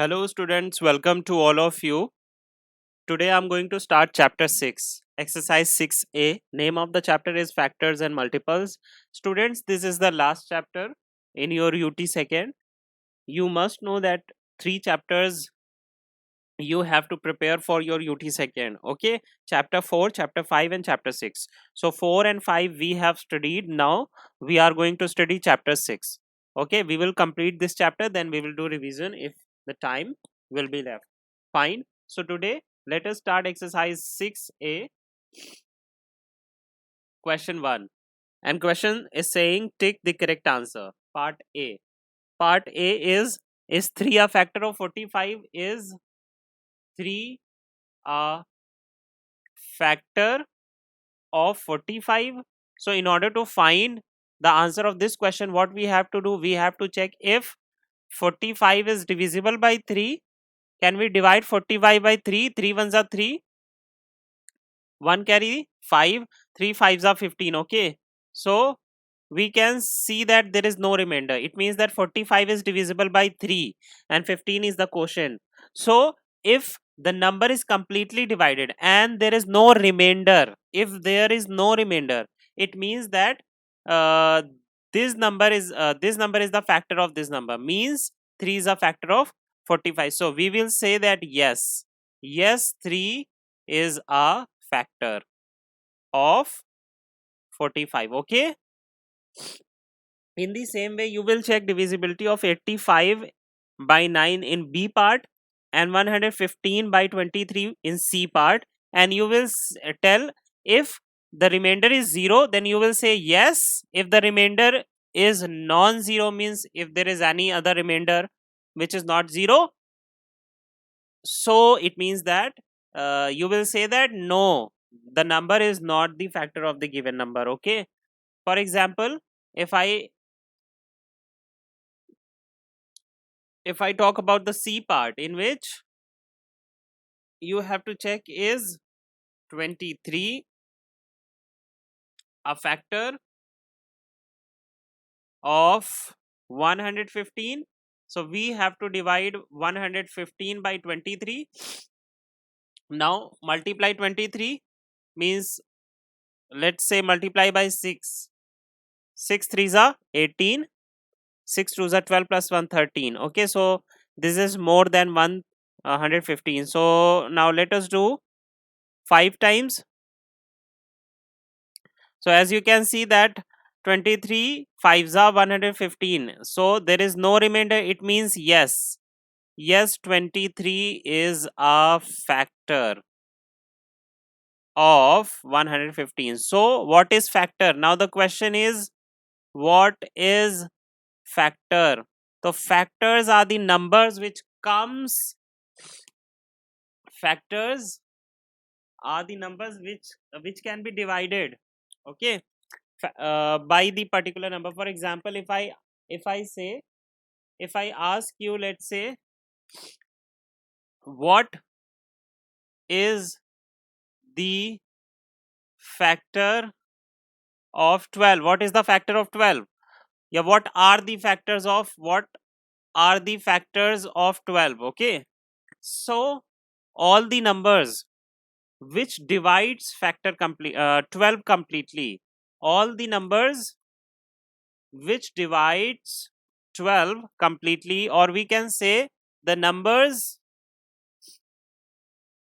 Hello students, welcome to all of you. Today I'm going to start chapter 6, exercise 6A. Name of the chapter is factors and multiples. Students, this is the last chapter in your UT second. You must know that 3 chapters you have to prepare for your UT second. Okay, chapter 4, chapter 5 and chapter 6. So 4 and 5 we have studied. Now we are going to study chapter 6. Okay, we will complete this chapter, then we will do revision if the time will be left. Fine. So today let us start exercise 6A, question 1. And question is saying tick the correct answer. Part A. Part A is 3 a factor of 45? Is 3 a factor of 45? So in order to find the answer of this question, what we have to do, we have to check if 45 is divisible by 3. Can we divide 45 by 3? 3 ones are 3, 1 carry 5, 3 5s are 15. Okay, so we can see that there is no remainder. It means that 45 is divisible by 3 and 15 is the quotient. So if the number is completely divided and there is no remainder, if there is no remainder, it means that uh, this number is the factor of this number, means 3 is a factor of 45. So we will say that yes, 3 is a factor of 45. Okay, in the same way you will check divisibility of 85 by 9 in B part and 115 by 23 in C part, and you will tell if the remainder is 0, then you will say yes. If the remainder is non-zero, means if there is any other remainder which is not 0, so it means that you will say that no, the number is not the factor of the given number. Okay, for example, if I talk about the C part, in which you have to check is 23 a factor of 115. So we have to divide 115 by 23. Now multiply 23, means let's say multiply by 6. 6 3s are 18, 6 2s are 12 plus 1 13. Okay, so this is more than 115. So now let us do 5 times. So as you can see that 23 5s are 115. So there is no remainder. It means yes. Yes, 23 is a factor of 115. So what is factor? Now the question is, what is factor? So factors are the numbers which comes, factors are the numbers which can be divided. Okay, by the particular number. For example, if I ask you, let's say, what is the factor of 12? What is the factor of 12? Yeah, what are the factors of 12? Okay, so all the numbers which divides factor 12 completely, all the numbers which divides 12 completely, or we can say the numbers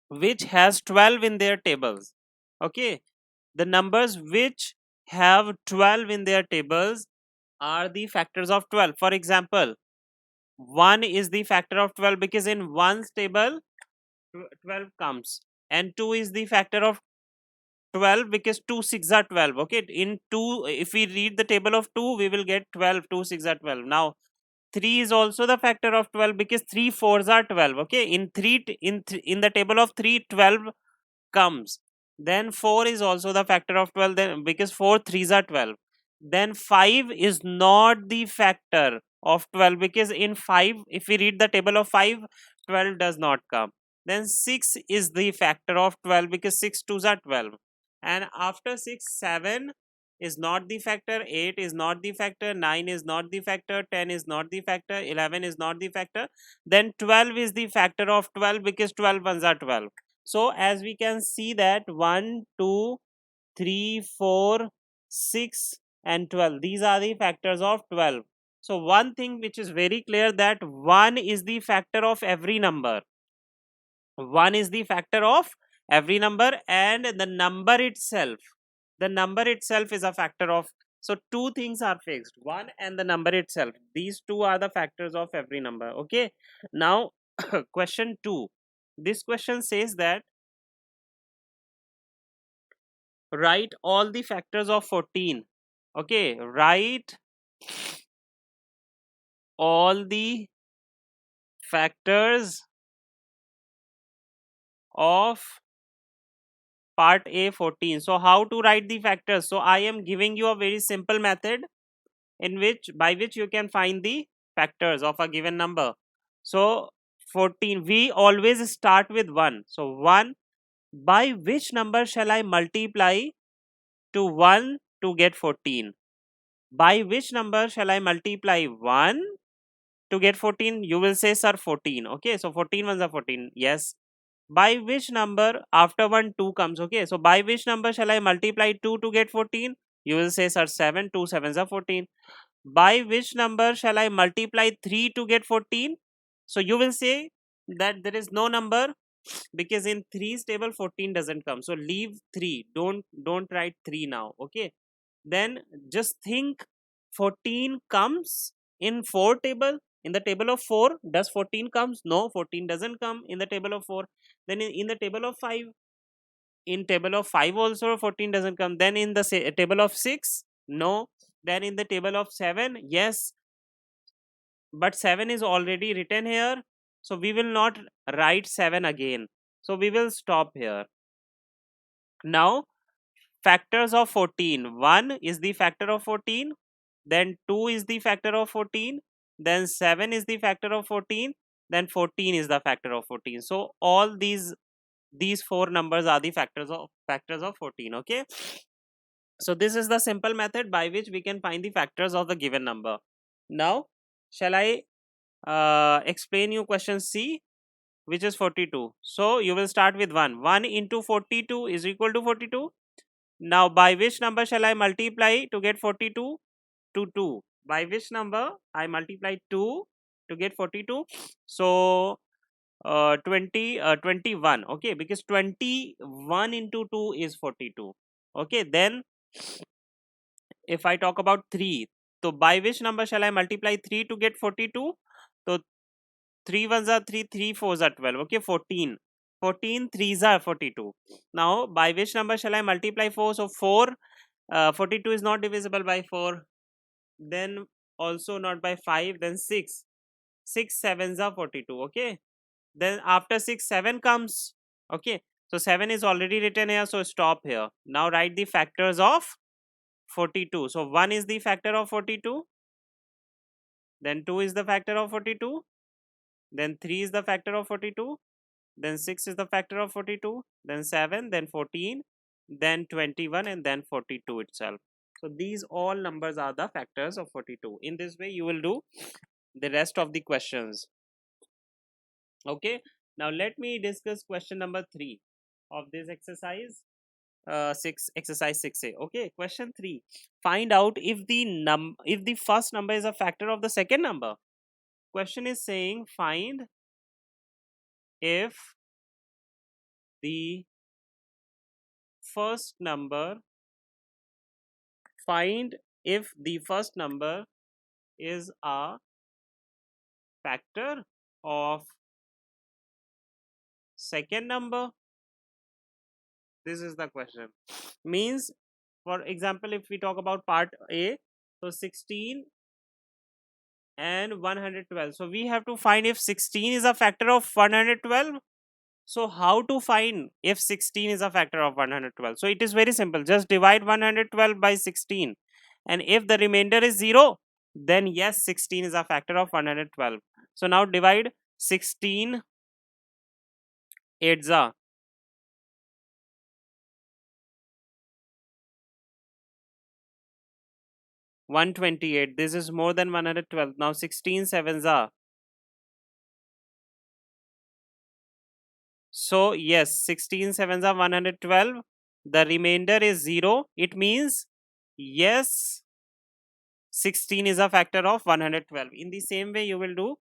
which has 12 in their tables. Okay, the numbers which have 12 in their tables are the factors of 12. For example, 1 is the factor of 12 because in 1's table 12 comes, and 2 is the factor of 12 because 2 6 are 12. Okay, in 2, if we read the table of 2, we will get 12, 2 6 are 12. Now 3 is also the factor of 12 because 3 4s are 12. Okay, in 3 in the table of 3 12 comes. Then 4 is also the factor of 12, then because 4 3s are 12. Then 5 is not the factor of 12 because in 5, if we read the table of 5, 12 does not come. Then 6 is the factor of 12 because 6 2s are 12. And after 6 7 is not the factor, 8 is not the factor, 9 is not the factor, 10 is not the factor, 11 is not the factor, then 12 is the factor of 12 because 12 ones are 12. So as we can see that 1, 2, 3, 4, 6 and 12, these are the factors of 12. So one thing which is very clear, that 1 is the factor of every number. 1 is the factor of every number, and the number itself is a factor of. So two things are fixed, 1 and the number itself. These two are the factors of every number. Okay, now question 2. This question says that write all the factors of 14. Okay, write all the factors of part A 14. So how to write the factors? So I am giving you a very simple method in which, by which you can find the factors of a given number. So 14, we always start with 1. So 1, by which number shall I multiply to 1 to get 14? By which number shall I multiply 1 to get 14? You will say, sir, 14. Okay, so 14 ones are 14. Yes. By which number after 1 2 comes? Okay, so by which number shall I multiply 2 to get 14? You will say, sir, 7. 2 sevens are 14. By which number shall I multiply 3 to get 14? So you will say that there is no number, because in 3's table 14 doesn't come. So leave 3. Don't write 3 now. Okay, then just think, 14 comes in 4 table. In the table of 4, does 14 comes? No, 14 doesn't come in the table of 4. Then in the table of 5, in table of 5 also 14 doesn't come. Then in the table of 6, no. Then in the table of 7, yes, but 7 is already written here, so we will not write 7 again. So we will stop here. Now factors of 14, 1 is the factor of 14, then 2 is the factor of 14, then 7 is the factor of 14, then 14 is the factor of 14. So all these four numbers are the factors of 14. Okay, so this is the simple method by which we can find the factors of the given number. Now shall I explain you question C, which is 42. So you will start with 1. 1 into 42 is equal to 42. Now by which number shall I multiply to get 42? To 2. By which number I multiply 2 to get 42? So 21. Okay, because 21 into 2 is 42. Okay, then if I talk about 3, so by which number shall I multiply 3 to get 42? So 3 ones are 3, 3 fours are 12. Okay, 14. 14 threes are 42. Now by which number shall I multiply 4? So 4, 42 is not divisible by 4. Then also not by 5. Then 6. 6 sevens are 42. Okay, then after 6 7 comes. Okay, so 7 is already written here, so stop here. Now write the factors of 42. So 1 is the factor of 42, then 2 is the factor of 42, then 3 is the factor of 42, then 6 is the factor of 42, then 7, then 14, then 21, and then 42 itself. So these all numbers are the factors of 42. In this way you will do the rest of the questions. Okay, now let me discuss question number 3 of this exercise 6A. Okay, question 3, find out if the first number is a factor of the second number. Question is saying find if the first number is a factor of second number. This is the question. Means, for example, if we talk about part A, so 16 and 112. So we have to find if 16 is a factor of 112. So how to find if 16 is a factor of 112? So it is very simple. Just divide 112 by 16. And if the remainder is 0, then yes, 16 is a factor of 112. So now divide 16 8s are 128. This is more than 112. Now 16 sevens are. So yes, 16 sevens are 112. The remainder is 0. It means yes, 16 is a factor of 112. In the same way you will do.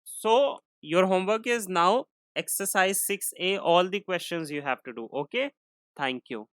So your homework is now exercise 6A, all the questions you have to do. Okay. Thank you.